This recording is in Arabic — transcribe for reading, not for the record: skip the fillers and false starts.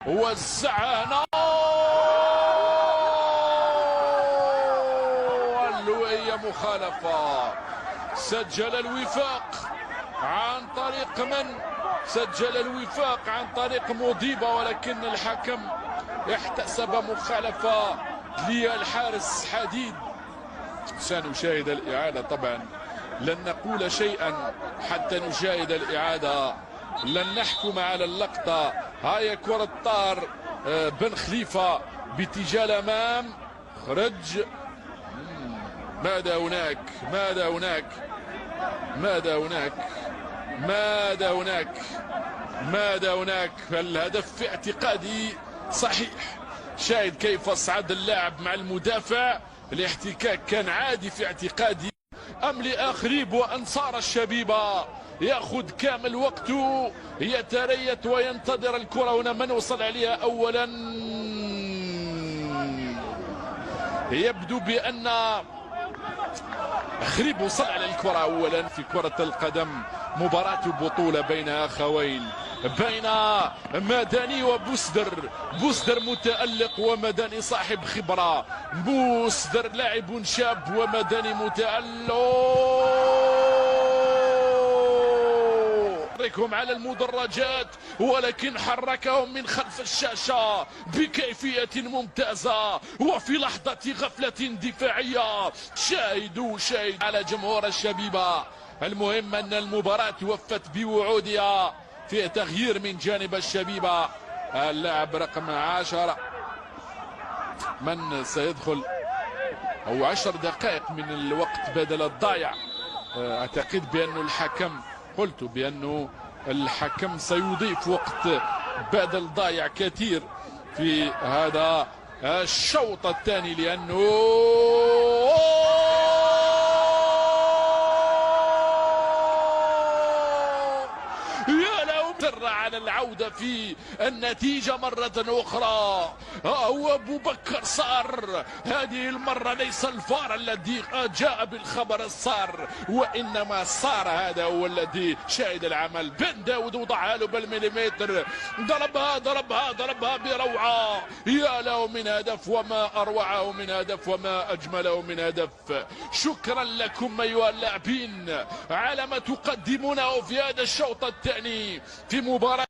وزعها وهي مخالفة. سجل الوفاق عن طريق من؟ سجل الوفاق عن طريق مضيبة، ولكن الحكم احتسب مخالفة للحارس حديد. سنشاهد الإعادة، طبعا لن نقول شيئا حتى نشاهد الإعادة، لن نحكم على اللقطة. هاي كرة طار بن خليفة باتجاه الأمام، خرج. ماذا هناك؟ ماذا هناك؟ ماذا هناك؟ ماذا هناك؟ ماذا هناك؟ الهدف في اعتقادي صحيح. شاهد كيف صعد اللاعب مع المدافع، الاحتكاك كان عادي في اعتقادي. أملي أخريب وأنصار الشبيبة يأخذ كامل وقته، يتريث وينتظر الكرة. هنا من وصل عليها أولا؟ يبدو بأن خريب وصل على الكرة أولا. في كرة القدم مباراة بطولة بين أخوين، بين مدني وبوسدر. بوسدر متألق ومدني صاحب خبرة. بوسدر لاعب شاب ومدني متألق. حركهم على المدرجات، ولكن حركهم من خلف الشاشة بكيفية ممتازة وفي لحظة غفلة دفاعية. شاهدوا على جمهور الشبيبة. المهم أن المباراة وفت بوعودها في تغيير من جانب الشبيبة. اللاعب رقم 10 من سيدخل، أو 10 دقائق من الوقت بدل الضايع. أعتقد بأن الحكم، قلت بأنه الحكم سيضيف وقت بدل ضايع كثير في هذا الشوط الثاني، لأنه على العودة في النتيجة مرة أخرى. هو أبو بكر صار، هذه المرة ليس الفار الذي جاء بالخبر الصار، وإنما صار هذا هو الذي شاهد العمل. بن داود وضعها له بالمليمتر، ضربها بروعة. يا له من هدف، وما أروعه من هدف، وما أجمله من هدف. شكرا لكم أيها اللاعبين على ما تقدمونه في هذا الشوط الثاني في مباراة